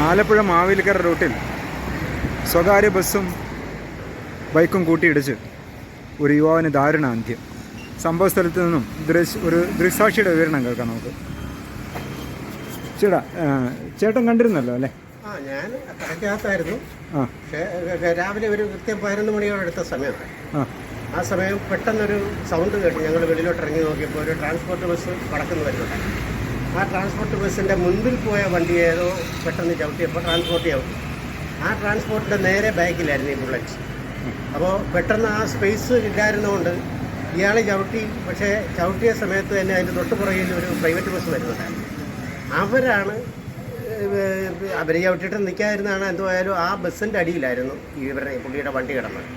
ആലപ്പുഴ മാവേലിക്കര റൂട്ടിൽ സ്വകാര്യ ബസ്സും ബൈക്കും കൂട്ടിയിടിച്ച് ഒരു യുവാവിന് ദാരുണ അന്ത്യം. സംഭവ സ്ഥലത്ത് നിന്നും ഒരു ദൃക്സാക്ഷിയുടെ വിവരണം കേൾക്കാം നമുക്ക്. ചേട്ടൻ കണ്ടിരുന്നല്ലോ അല്ലേ? ഞാൻ കടക്കകത്തായിരുന്നു. രാവിലെ ഒരു കൃത്യം 11 മണിയോടെ എടുത്ത സമയമാണ്. ആ സമയം പെട്ടെന്നൊരു സൗണ്ട് കേട്ടു. ഞങ്ങൾ വെളിയിലോട്ട് ഇറങ്ങി നോക്കിയപ്പോൾ ഒരു ട്രാൻസ്പോർട്ട് ബസ് കടക്കുന്നു വരുന്നുണ്ട്. ആ ട്രാൻസ്പോർട്ട് ബസ്സിൻ്റെ മുൻപിൽ പോയ വണ്ടി ഏതോ പെട്ടെന്ന് ചവിട്ടിയപ്പോൾ ട്രാൻസ്പോർട്ട് ചവിട്ടി. ആ ട്രാൻസ്പോർട്ടിൻ്റെ നേരെ ബാക്കിലായിരുന്നു ഈ ബുള്ളറ്റ്. അപ്പോൾ പെട്ടെന്ന് ആ സ്പേസ് ഇല്ലായിരുന്നതുകൊണ്ട് ഇയാൾ ചവിട്ടി. പക്ഷേ ചവിട്ടിയ സമയത്ത് തന്നെ അതിൻ്റെ തൊട്ടുപുറകിൽ ഒരു പ്രൈവറ്റ് ബസ് വരുന്നുണ്ടായിരുന്നു. അവർ ചവിട്ടിയിട്ട് നിൽക്കാതിരുന്നാണ് എന്തുമായാലും ആ ബസ്സിൻ്റെ അടിയിലായിരുന്നു പുള്ളിയുടെ വണ്ടി കിടന്നത്.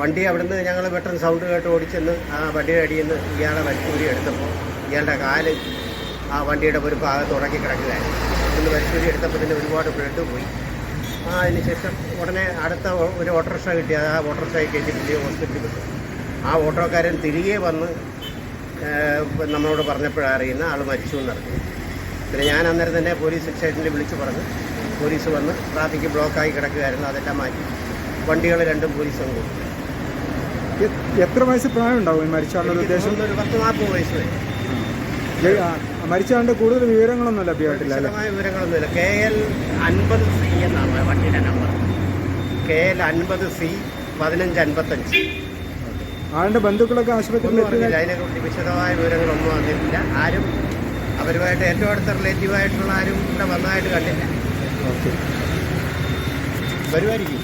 വണ്ടി അവിടുന്ന് ഞങ്ങൾ പെട്ടെന്ന് സൗണ്ട് കേട്ട് ഓടിച്ചെന്ന് ആ വണ്ടിയുടെ അടിയിൽ നിന്ന് ഇയാളെ വലിച്ചൂരി എടുത്തപ്പോൾ ഇയാളുടെ കാല് ആ വണ്ടിയുടെ ഒരു ഭാഗത്ത് ഉടക്കി കിടക്കുകയായിരുന്നു. ഒന്ന് വലിച്ചൂരി എടുത്തപ്പോൾ തന്നെ ഒരുപാട് ബ്ലഡ് പോയി. അതിനുശേഷം ഉടനെ അടുത്ത ഒരു ഓട്ടോറിക്ഷ കിട്ടി. ആ ഓട്ടോറിക്ഷയിൽ കയറ്റി പുതിയ ഹോസ്പിറ്റലിൽ വിട്ടു. ആ ഓട്ടോക്കാരൻ തിരികെ വന്ന് നമ്മളോട് പറഞ്ഞപ്പോഴാണ് അറിയുന്ന ആൾ മരിച്ചു എന്നറിഞ്ഞു. പിന്നെ ഞാൻ അന്നേരം തന്നെ പോലീസ് സ്റ്റേഷനിൽ വിളിച്ച് പറഞ്ഞു. പോലീസ് വന്ന് ട്രാഫിക് ബ്ലോക്കായി കിടക്കുകയായിരുന്നു. അതെല്ലാം മാറ്റി വണ്ടികൾ രണ്ടും പോലീസ് വന്നു. എത്ര വയസ്സ് പ്രായം ഉണ്ടാവും മരിച്ചാളുടെ ഉദ്ദേശം? ഒരു 10-40 വയസ്സ് വരെ. മരിച്ചാണ്ട് കൂടുതൽ വിവരങ്ങളൊന്നും ലഭ്യമായിട്ടില്ല. വിവരങ്ങളൊന്നുമില്ല. KL 50C എന്നാണ് വണ്ടിയുടെ നമ്പർ. KL 50C 1555. ആളുടെ ബന്ധുക്കളൊക്കെ ആശുപത്രിയിൽ അതിനെക്കുറിച്ച് വിശദമായ വിവരങ്ങളൊന്നും അറിഞ്ഞിട്ടില്ല. ആരും അവരുമായിട്ട് ഏറ്റവും അടുത്ത റിലേറ്റീവായിട്ടുള്ള ആരും ഇവിടെ വന്നതായിട്ട് കണ്ടില്ല. ഓക്കെ, വരുമായിരിക്കും.